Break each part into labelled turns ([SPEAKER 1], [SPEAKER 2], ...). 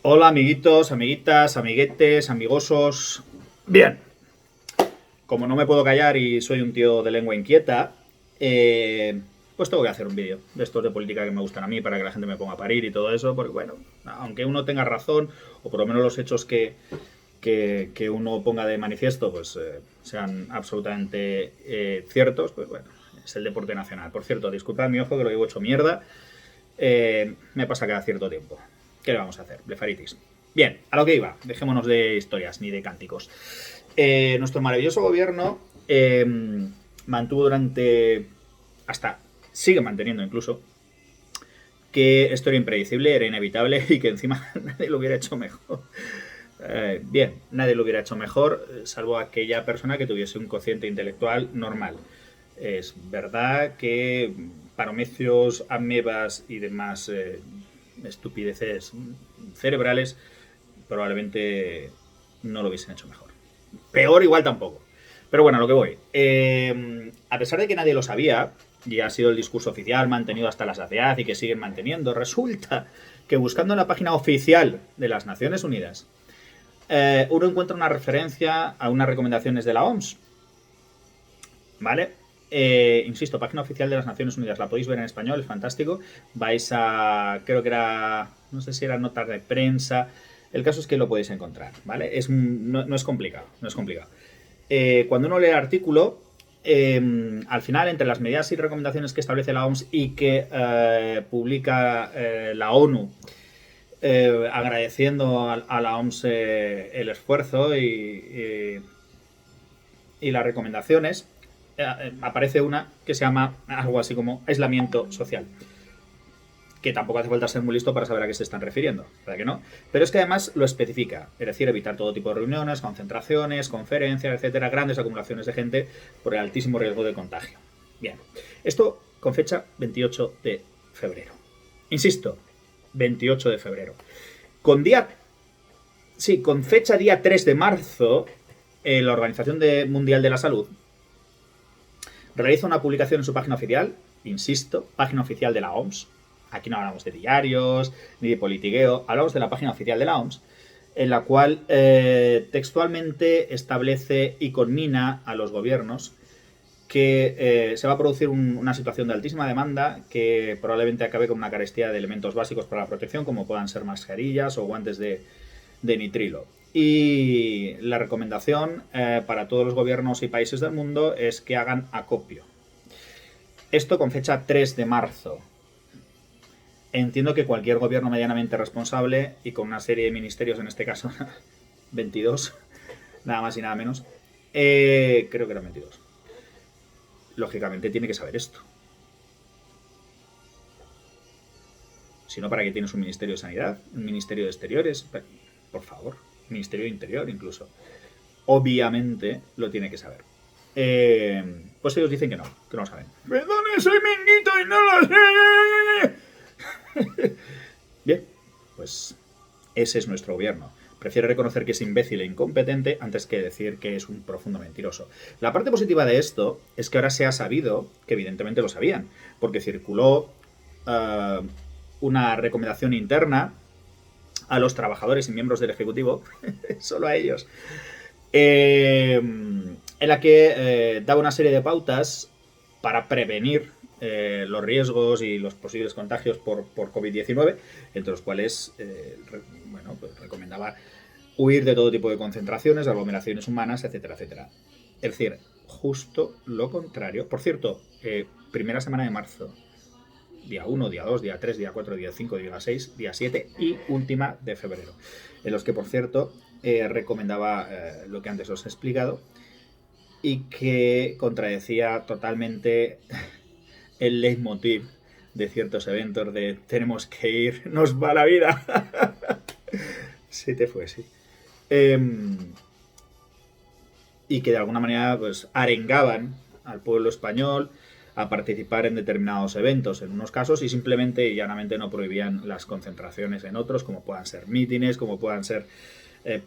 [SPEAKER 1] Hola amiguitos, amiguitas, amiguetes, amigosos. Bien, como no me puedo callar y soy un tío de lengua inquieta, pues tengo que hacer un vídeo de estos de política que me gustan a mí para que la gente me ponga a parir y todo eso, porque bueno, aunque uno tenga razón, o por lo menos los hechos que uno ponga de manifiesto pues sean absolutamente ciertos, pues bueno, es el deporte nacional. Por cierto, disculpad mi ojo que lo llevo hecho mierda, me pasa cada cierto tiempo. ¿Qué le vamos a hacer? Blefaritis. Bien, a lo que iba. Dejémonos de historias ni de cánticos. Nuestro maravilloso gobierno mantuvo durante... hasta... sigue manteniendo incluso que esto era impredecible, era inevitable y que encima nadie lo hubiera hecho mejor. Bien, nadie lo hubiera hecho mejor, salvo aquella persona que tuviese un cociente intelectual normal. Es verdad que paramecios, amebas y demás estupideces cerebrales probablemente no lo hubiesen hecho mejor. Peor igual tampoco. Pero bueno, a lo que voy. A pesar de que nadie lo sabía, y ha sido el discurso oficial mantenido hasta la saciedad y que siguen manteniendo, resulta que buscando en la página oficial de las Naciones Unidas, uno encuentra una referencia a unas recomendaciones de la OMS. ¿Vale? Insisto, página oficial de las Naciones Unidas, la podéis ver en español, es fantástico. Vais a, creo que era, no sé si era notas de prensa. El caso es que lo podéis encontrar, ¿vale? No es complicado, no es complicado. Cuando uno lee el artículo, al final, entre las medidas y recomendaciones que establece la OMS y que publica la ONU, agradeciendo a la OMS el esfuerzo y las recomendaciones, aparece una que se llama algo así como aislamiento social. Que tampoco hace falta ser muy listo para saber a qué se están refiriendo, ¿verdad que no? Pero es que además lo especifica, es decir, evitar todo tipo de reuniones, concentraciones, conferencias, etcétera, grandes acumulaciones de gente por el altísimo riesgo de contagio. Bien, esto con fecha 28 de febrero. Insisto, 28 de febrero. Con día... Sí, con fecha día 3 de marzo, la Organización Mundial de la Salud realiza una publicación en su página oficial, insisto, página oficial de la OMS. Aquí no hablamos de diarios ni de politiqueo, hablamos de la página oficial de la OMS, en la cual textualmente establece y conmina a los gobiernos que se va a producir una situación de altísima demanda que probablemente acabe con una carestía de elementos básicos para la protección, como puedan ser mascarillas o guantes de nitrilo. Y la recomendación para todos los gobiernos y países del mundo es que hagan acopio. Esto con fecha 3 de marzo. Entiendo que cualquier gobierno medianamente responsable y con una serie de ministerios, en este caso 22, nada más y nada menos, creo que eran 22. Lógicamente tiene que saber esto. Si no, ¿para qué tienes un ministerio de sanidad? Un ministerio de exteriores, por favor. Ministerio de Interior incluso. Obviamente lo tiene que saber. Pues ellos dicen que no lo saben. Perdone, soy minguito y no lo sé. Bien, pues ese es nuestro gobierno. Prefiere reconocer que es imbécil e incompetente antes que decir que es un profundo mentiroso. La parte positiva de esto es que ahora se ha sabido, que evidentemente lo sabían, porque circuló una recomendación interna a los trabajadores y miembros del Ejecutivo, solo a ellos, en la que daba una serie de pautas para prevenir los riesgos y los posibles contagios por COVID-19, entre los cuales pues recomendaba huir de todo tipo de concentraciones, de aglomeraciones humanas, etcétera, etcétera. Es decir, justo lo contrario. Por cierto, primera semana de marzo, día 1, día 2, día 3, día 4, día 5, día 6, día 7 y última de febrero, en los que, por cierto, recomendaba lo que antes os he explicado y que contradecía totalmente el leitmotiv de ciertos eventos de tenemos que ir, nos va la vida. Si te fue, sí. Y que de alguna manera pues arengaban al pueblo español a participar en determinados eventos en unos casos y simplemente y llanamente no prohibían las concentraciones en otros, como puedan ser mítines, como puedan ser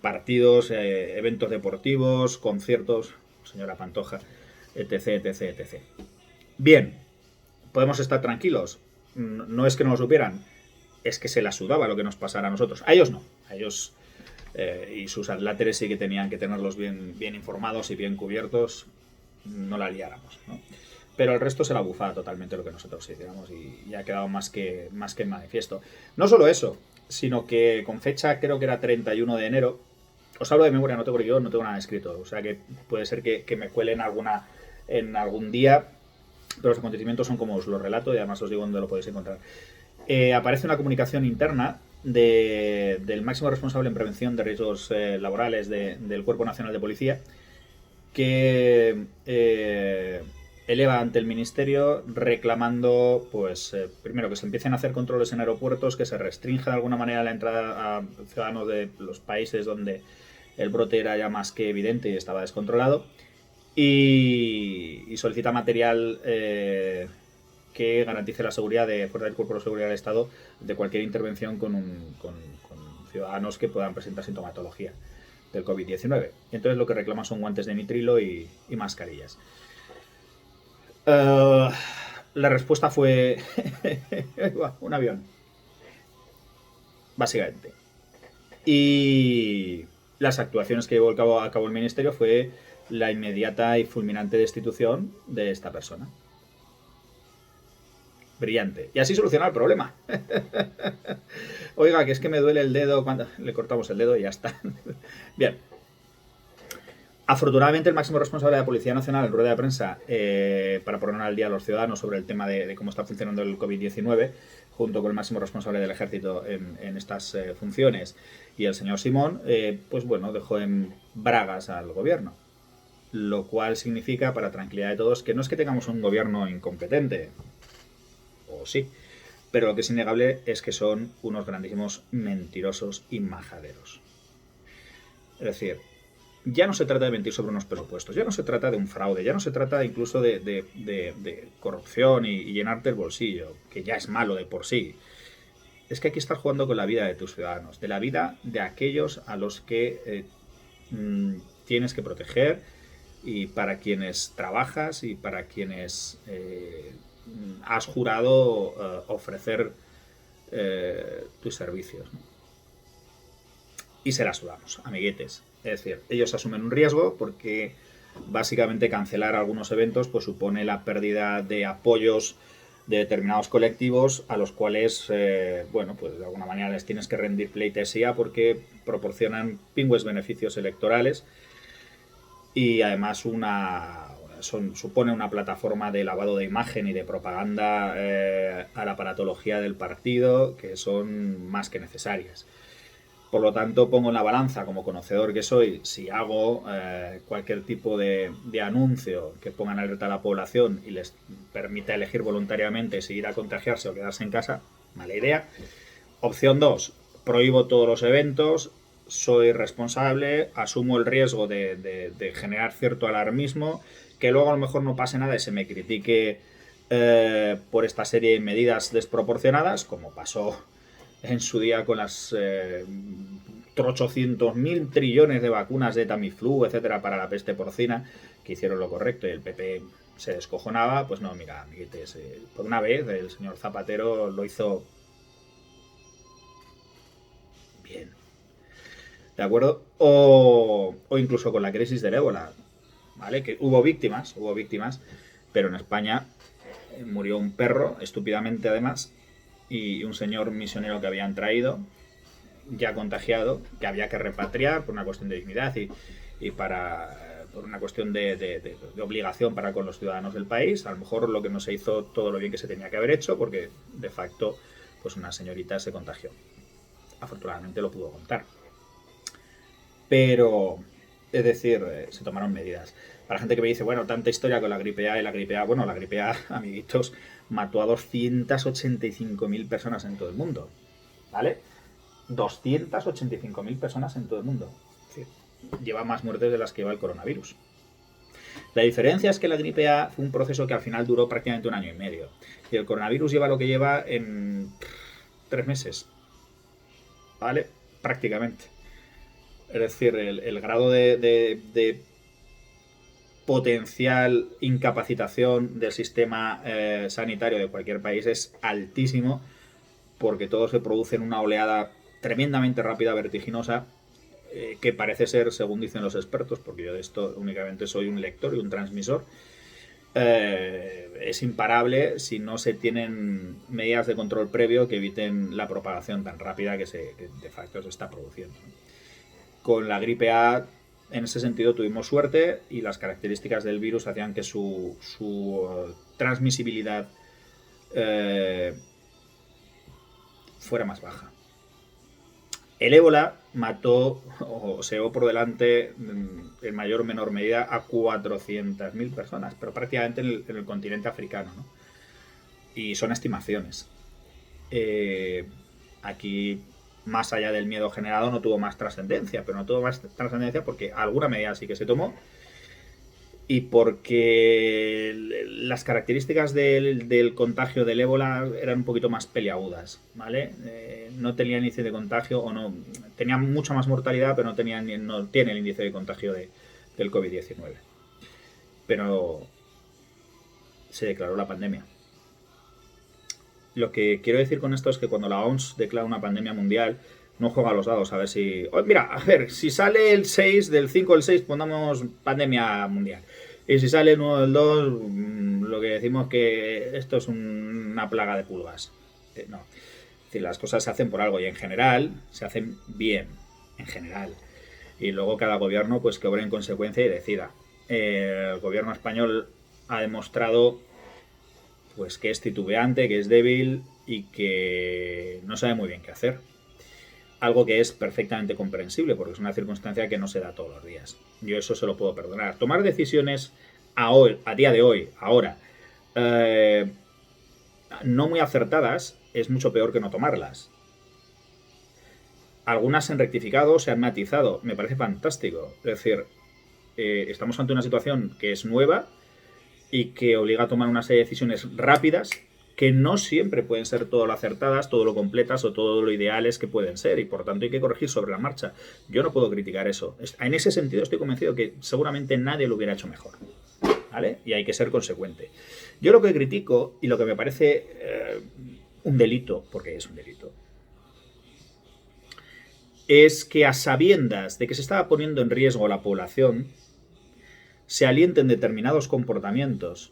[SPEAKER 1] partidos, eventos deportivos, conciertos, señora Pantoja, etc, etc, etc. Bien, podemos estar tranquilos. No es que no lo supieran. es que se la sudaba lo que nos pasara a nosotros. A ellos no, a ellos y sus adláteres sí que tenían que tenerlos bien informados y bien cubiertos, no la liáramos, ¿no? Pero el resto se la bufaba totalmente lo que nosotros hiciéramos y ha quedado más que manifiesto. No solo eso, sino que con fecha creo que era 31 de enero, os hablo de memoria, no tengo yo, no tengo nada escrito, o sea que puede ser que me cuelen en algún día, pero los acontecimientos son como os los relato y además os digo dónde lo podéis encontrar. Aparece una comunicación interna del máximo responsable en prevención de riesgos laborales del Cuerpo Nacional de Policía que eleva ante el Ministerio reclamando, pues, primero que se empiecen a hacer controles en aeropuertos, que se restrinja de alguna manera la entrada a ciudadanos de los países donde el brote era ya más que evidente y estaba descontrolado, y solicita material que garantice la seguridad fuera del Cuerpo de Seguridad del Estado de cualquier intervención con ciudadanos que puedan presentar sintomatología del COVID-19. Entonces lo que reclaman son guantes de nitrilo y mascarillas. La respuesta fue un avión, básicamente. Y las actuaciones que llevó a cabo el Ministerio fue la inmediata y fulminante destitución de esta persona. Brillante. Y así solucionar el problema. Oiga, que es que me duele el dedo cuando le cortamos el dedo y ya está. Bien. Afortunadamente, el máximo responsable de la Policía Nacional en rueda de prensa para poner al día a los ciudadanos sobre el tema de cómo está funcionando el COVID-19, junto con el máximo responsable del Ejército en estas funciones y el señor Simón, pues bueno, dejó en bragas al gobierno. Lo cual significa, para tranquilidad de todos, que no es que tengamos un gobierno incompetente, o sí, pero lo que es innegable es que son unos grandísimos mentirosos y majaderos. Es decir, ya no se trata de mentir sobre unos presupuestos, ya no se trata de un fraude, ya no se trata incluso de corrupción y llenarte el bolsillo, que ya es malo de por sí. Es que aquí estás jugando con la vida de tus ciudadanos, de la vida de aquellos a los que tienes que proteger y para quienes trabajas y para quienes has jurado ofrecer tus servicios, ¿no? Y se las sudamos, amiguetes. Es decir, ellos asumen un riesgo porque básicamente cancelar algunos eventos pues supone la pérdida de apoyos de determinados colectivos a los cuales, bueno, pues de alguna manera les tienes que rendir pleitesía porque proporcionan pingües beneficios electorales y además supone una plataforma de lavado de imagen y de propaganda a la aparatología del partido que son más que necesarias. Por lo tanto, pongo en la balanza, como conocedor que soy, si hago cualquier tipo de anuncio que ponga en alerta a la población y les permita elegir voluntariamente si ir a contagiarse o quedarse en casa, mala idea. Opción 2, prohíbo todos los eventos, soy responsable, asumo el riesgo de generar cierto alarmismo, que luego a lo mejor no pase nada y se me critique por esta serie de medidas desproporcionadas, como pasó en su día con las 800.000 trillones de vacunas de Tamiflu, etcétera, para la peste porcina, que hicieron lo correcto y el PP se descojonaba. Pues no, mira, amiguites, por una vez el señor Zapatero lo hizo bien, ¿de acuerdo? O incluso con la crisis del ébola, ¿vale? Que hubo víctimas, pero en España murió un perro, estúpidamente además, y un señor misionero que habían traído, ya contagiado, que había que repatriar por una cuestión de dignidad y por una cuestión de obligación para con los ciudadanos del país. A lo mejor lo que no se hizo todo lo bien que se tenía que haber hecho, porque de facto pues una señorita se contagió. Afortunadamente lo pudo contar. Pero, es decir, se tomaron medidas. Para la gente que me dice, bueno, tanta historia con la gripe A y la gripe A, bueno, la gripe A, amiguitos, mató a 285.000 personas en todo el mundo, ¿vale? 285.000 personas en todo el mundo. Es decir, lleva más muertes de las que lleva el coronavirus. La diferencia es que la gripe A fue un proceso que al final duró prácticamente 1 año y medio. Y el coronavirus lleva lo que lleva en 3 meses. ¿Vale? Prácticamente. Es decir, el grado de potencial incapacitación del sistema sanitario de cualquier país es altísimo porque todo se produce en una oleada tremendamente rápida, vertiginosa, que parece ser, según dicen los expertos, porque yo de esto únicamente soy un lector y un transmisor, es imparable si no se tienen medidas de control previo que eviten la propagación tan rápida que de facto se está produciendo. Con la gripe A, en ese sentido, tuvimos suerte y las características del virus hacían que su transmisibilidad fuera más baja. El ébola mató o se llevó por delante en mayor o menor medida a 400.000 personas, pero prácticamente en el continente africano, ¿no? Y son estimaciones. Aquí, más allá del miedo generado, no tuvo más trascendencia, pero no tuvo más trascendencia porque alguna medida sí que se tomó y porque las características del contagio del ébola eran un poquito más peliagudas, ¿vale? No tenía índice de contagio, o no, tenía mucha más mortalidad, pero no tiene el índice de contagio del COVID-19. Pero se declaró la pandemia. Lo que quiero decir con esto es que cuando la OMS declara una pandemia mundial, no juega a los dados a ver si... Oh, mira, a ver, si sale el 6, del 5 al 6, pongamos pandemia mundial. Y si sale el 1 del 2, lo que decimos que esto es una plaga de pulgas. No. Es decir, las cosas se hacen por algo y en general se hacen bien. En general. Y luego cada gobierno pues que obre en consecuencia y decida. El gobierno español ha demostrado pues que es titubeante, que es débil y que no sabe muy bien qué hacer. Algo que es perfectamente comprensible porque es una circunstancia que no se da todos los días. Yo eso se lo puedo perdonar. Tomar decisiones a día de hoy, ahora, no muy acertadas, es mucho peor que no tomarlas. Algunas se han rectificado, se han matizado. Me parece fantástico. Es decir, estamos ante una situación que es nueva y que obliga a tomar una serie de decisiones rápidas que no siempre pueden ser todo lo acertadas, todo lo completas o todo lo ideales que pueden ser, y por tanto hay que corregir sobre la marcha. Yo no puedo criticar eso. En ese sentido estoy convencido que seguramente nadie lo hubiera hecho mejor, ¿vale? Y hay que ser consecuente. Yo lo que critico y lo que me parece un delito, porque es un delito, es que a sabiendas de que se estaba poniendo en riesgo la población, se alienten determinados comportamientos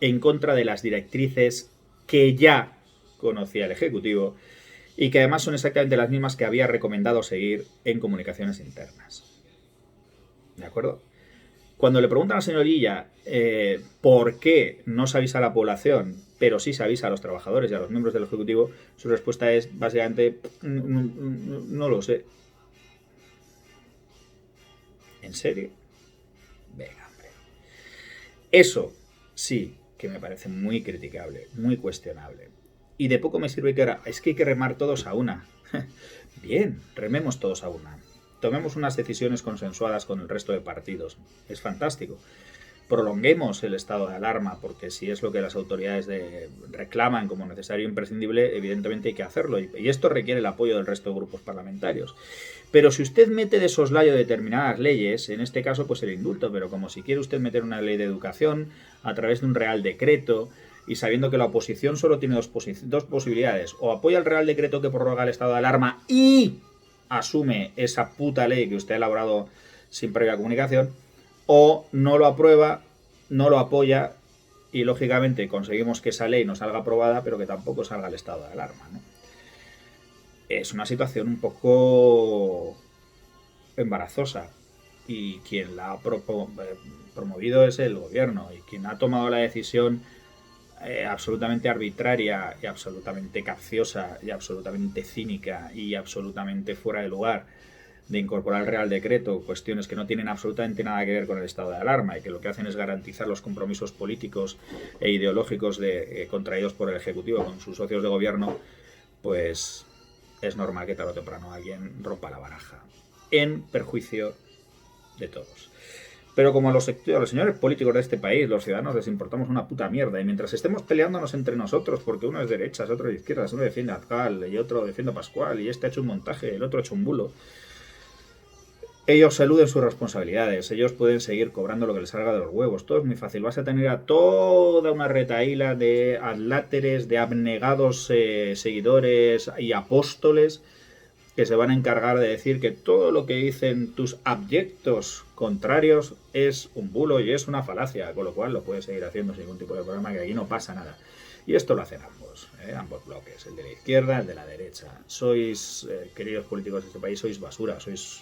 [SPEAKER 1] en contra de las directrices que ya conocía el Ejecutivo y que además son exactamente las mismas que había recomendado seguir en comunicaciones internas. ¿De acuerdo? Cuando le preguntan al señor Illa por qué no se avisa a la población, pero sí se avisa a los trabajadores y a los miembros del Ejecutivo, su respuesta es básicamente no lo sé. ¿En serio? Venga, hombre. Eso sí que me parece muy criticable, muy cuestionable. Y de poco me sirve que ahora, es que hay que remar todos a una. Bien, rememos todos a una. Tomemos unas decisiones consensuadas con el resto de partidos. Es fantástico. Prolonguemos el estado de alarma, porque si es lo que las autoridades reclaman como necesario e imprescindible, evidentemente hay que hacerlo. Y esto requiere el apoyo del resto de grupos parlamentarios. Pero si usted mete de soslayo determinadas leyes, en este caso pues el indulto, pero como si quiere usted meter una ley de educación a través de un real decreto, y sabiendo que la oposición solo tiene dos posibilidades, o apoya el real decreto que prorroga el estado de alarma y asume esa puta ley que usted ha elaborado sin previa comunicación, o no lo aprueba, no lo apoya y lógicamente conseguimos que esa ley no salga aprobada, pero que tampoco salga el estado de alarma, ¿no? Es una situación un poco embarazosa y quien la ha promovido es el gobierno y quien ha tomado la decisión absolutamente arbitraria y absolutamente capciosa y absolutamente cínica y absolutamente fuera de lugar de incorporar al Real Decreto cuestiones que no tienen absolutamente nada que ver con el estado de alarma y que lo que hacen es garantizar los compromisos políticos e ideológicos contraídos por el Ejecutivo con sus socios de gobierno, pues es normal que tarde o temprano alguien rompa la baraja, en perjuicio de todos. Pero como a los señores políticos de este país, los ciudadanos, les importamos una puta mierda, y mientras estemos peleándonos entre nosotros, porque uno es de derechas, otro de izquierdas, uno defiende a Abascal y otro defiende a Pascual, y este ha hecho un montaje, el otro ha hecho un bulo, ellos eluden sus responsabilidades, ellos pueden seguir cobrando lo que les salga de los huevos, todo es muy fácil, vas a tener a toda una retahíla de adláteres, de abnegados seguidores y apóstoles que se van a encargar de decir que todo lo que dicen tus abyectos contrarios es un bulo y es una falacia, con lo cual lo puedes seguir haciendo sin ningún tipo de problema, que aquí no pasa nada. Y esto lo hacen ambos bloques, el de la izquierda, el de la derecha. Sois, queridos políticos de este país, sois basura, sois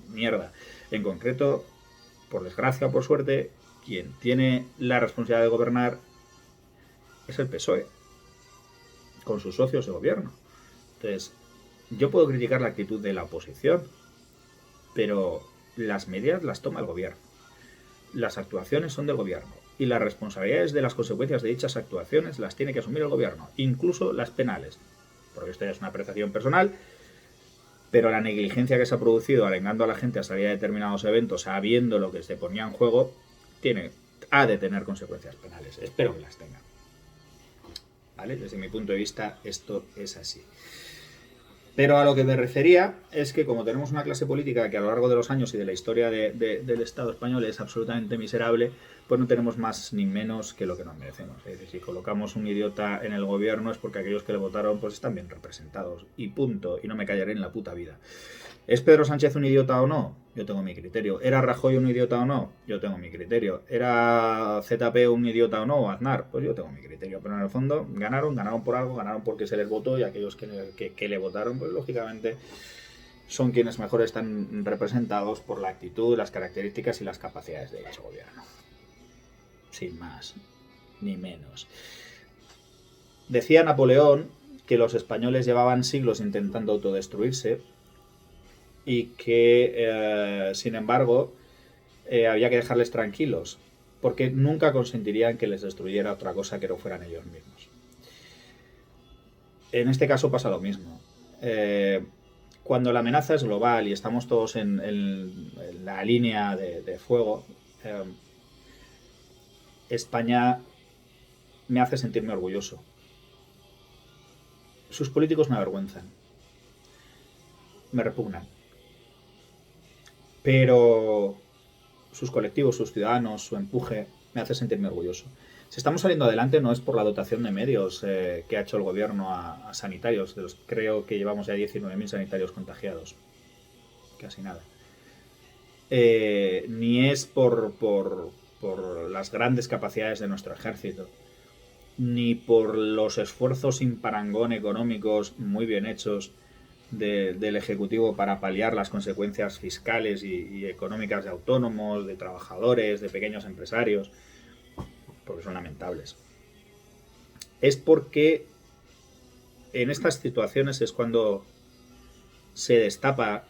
[SPEAKER 1] mierda. En concreto, por desgracia o por suerte, quien tiene la responsabilidad de gobernar es el PSOE, con sus socios de gobierno. Entonces, yo puedo criticar la actitud de la oposición, pero las medidas las toma el gobierno. Las actuaciones son del gobierno. Y las responsabilidades de las consecuencias de dichas actuaciones las tiene que asumir el gobierno, incluso las penales. Porque esto ya es una apreciación personal, pero la negligencia que se ha producido alengando a la gente a salir a determinados eventos sabiendo lo que se ponía en juego, ha de tener consecuencias penales. Espero que las tenga. ¿Vale? Desde mi punto de vista, esto es así. Pero a lo que me refería es que como tenemos una clase política que a lo largo de los años y de la historia del Estado español es absolutamente miserable, pues no tenemos más ni menos que lo que nos merecemos. Es decir, si colocamos un idiota en el gobierno es porque aquellos que le votaron pues están bien representados. Y punto. Y no me callaré en la puta vida. ¿Es Pedro Sánchez un idiota o no? Yo tengo mi criterio. ¿Era Rajoy un idiota o no? Yo tengo mi criterio. ¿Era ZP un idiota o no? ¿O Aznar? Pues yo tengo mi criterio. Pero en el fondo ganaron por algo, ganaron porque se les votó y aquellos que le votaron, pues lógicamente son quienes mejor están representados por la actitud, las características y las capacidades de dicho gobierno. Sin más ni menos. Decía Napoleón que los españoles llevaban siglos intentando autodestruirse y que, sin embargo, había que dejarles tranquilos, porque nunca consentirían que les destruyera otra cosa que no fueran ellos mismos. En este caso pasa lo mismo. Cuando la amenaza es global y estamos todos en la línea de fuego, España me hace sentirme orgulloso. Sus políticos me avergüenzan, me repugnan. Pero sus colectivos, sus ciudadanos, su empuje, me hace sentirme orgulloso. Si estamos saliendo adelante no es por la dotación de medios que ha hecho el gobierno a sanitarios, de los creo que llevamos ya 19.000 sanitarios contagiados. Casi nada. Ni es por las grandes capacidades de nuestro ejército, ni por los esfuerzos sin parangón económicos muy bien hechos del Ejecutivo para paliar las consecuencias fiscales y económicas de autónomos, de trabajadores, de pequeños empresarios, porque son lamentables. Es porque en estas situaciones es cuando se destapa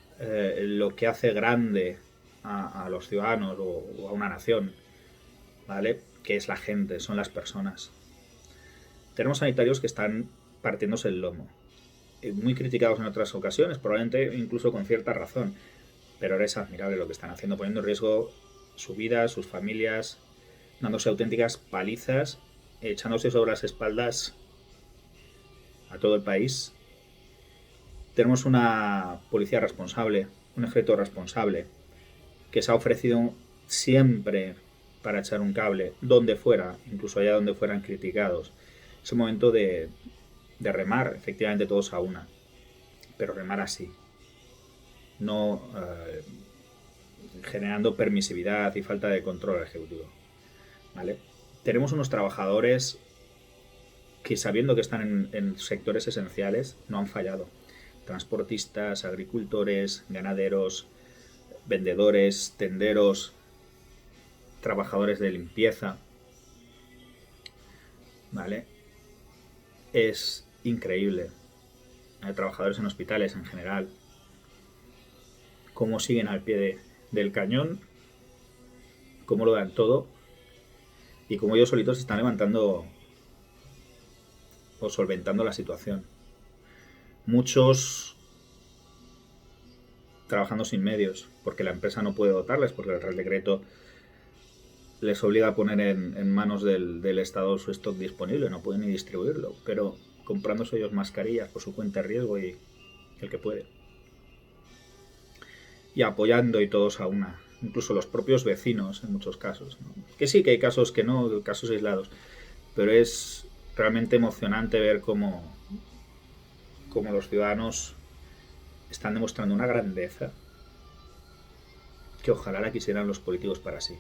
[SPEAKER 1] lo que hace grande a los ciudadanos o a una nación, ¿vale? Que es la gente, son las personas. Tenemos sanitarios que están partiéndose el lomo, muy criticados en otras ocasiones, probablemente incluso con cierta razón, pero ahora es admirable lo que están haciendo, poniendo en riesgo su vida, sus familias, dándose auténticas palizas, echándose sobre las espaldas a todo el país. Tenemos una policía responsable, un ejército responsable, que se ha ofrecido siempre para echar un cable, donde fuera, incluso allá donde fueran criticados. Es el momento de remar, efectivamente, todos a una, pero remar así, no generando permisividad y falta de control ejecutivo, ¿vale? Tenemos unos trabajadores que, sabiendo que están en sectores esenciales, no han fallado. Transportistas, agricultores, ganaderos, vendedores, tenderos, trabajadores de limpieza, ¿vale? Es increíble. Hay trabajadores en hospitales en general, cómo siguen al pie del cañón, cómo lo dan todo y cómo ellos solitos están levantando o solventando la situación. Muchos trabajando sin medios, porque la empresa no puede dotarles, porque el Real Decreto les obliga a poner en manos del Estado su stock disponible, no pueden ni distribuirlo, pero comprándose ellos mascarillas por su cuenta de riesgo y el que puede. y apoyando y todos a una. Incluso los propios vecinos en muchos casos, ¿no? Que sí, que hay casos que no, casos aislados. Pero es realmente emocionante ver cómo los ciudadanos están demostrando una grandeza que ojalá la quisieran los políticos para sí.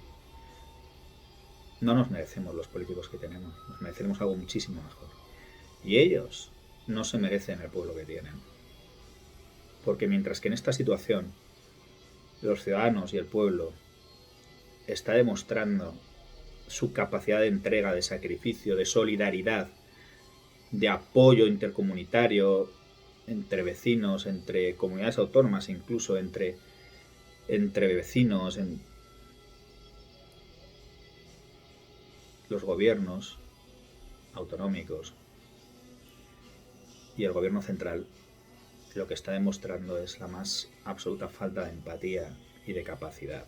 [SPEAKER 1] No nos merecemos los políticos que tenemos, nos merecemos algo muchísimo mejor. Y ellos no se merecen el pueblo que tienen. Porque mientras que en esta situación los ciudadanos y el pueblo está demostrando su capacidad de entrega, de sacrificio, de solidaridad, de apoyo intercomunitario entre vecinos, entre comunidades autónomas, incluso entre vecinos, en los gobiernos autonómicos y el gobierno central, lo que está demostrando es la más absoluta falta de empatía y de capacidad.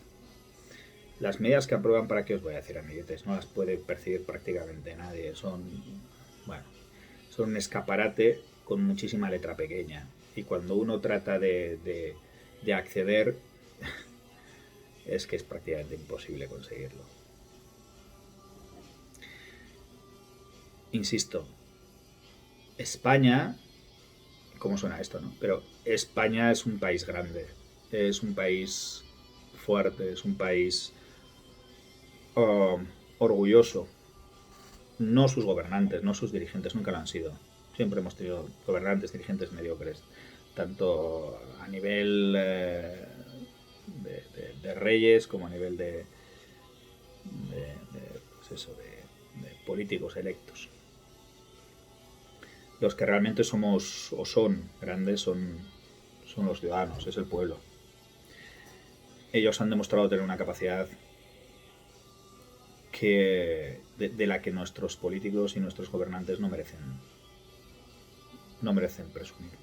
[SPEAKER 1] Las medidas que aprueban, ¿para qué os voy a decir, amiguetes? No las puede percibir prácticamente nadie. Son un escaparate con muchísima letra pequeña. Y cuando uno trata de acceder, es que es prácticamente imposible conseguirlo. Insisto, España, ¿cómo suena esto, no? Pero España es un país grande, es un país fuerte, es un país orgulloso. No sus gobernantes, no sus dirigentes, nunca lo han sido. Siempre hemos tenido gobernantes, dirigentes mediocres, tanto a nivel de reyes como a nivel de políticos electos. Los que realmente somos o son grandes son los ciudadanos, es el pueblo. Ellos han demostrado tener una capacidad de la que nuestros políticos y nuestros gobernantes no merecen presumir.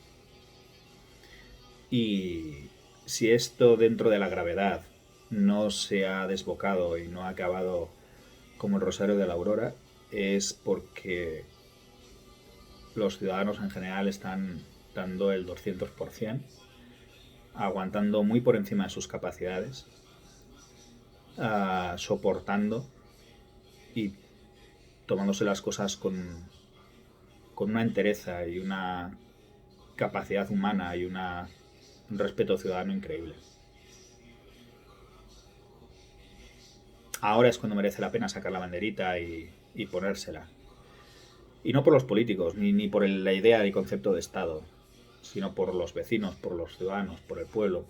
[SPEAKER 1] Y si esto, dentro de la gravedad, no se ha desbocado y no ha acabado como el Rosario de la Aurora, es porque los ciudadanos en general están dando el 200%, aguantando muy por encima de sus capacidades, soportando y tomándose las cosas con una entereza y una capacidad humana y un respeto ciudadano increíble. Ahora es cuando merece la pena sacar la banderita y ponérsela. Y no por los políticos, ni por la idea y concepto de Estado, sino por los vecinos, por los ciudadanos, por el pueblo,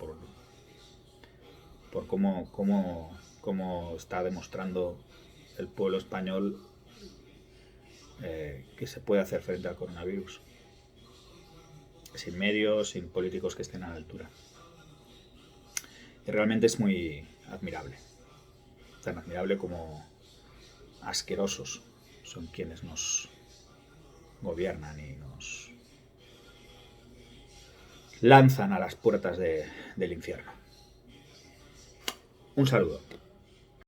[SPEAKER 1] por cómo está demostrando el pueblo español que se puede hacer frente al coronavirus. Sin medios, sin políticos que estén a la altura. Y realmente es muy admirable. Tan admirable como asquerosos son quienes nos gobiernan y nos lanzan a las puertas del infierno. Un saludo.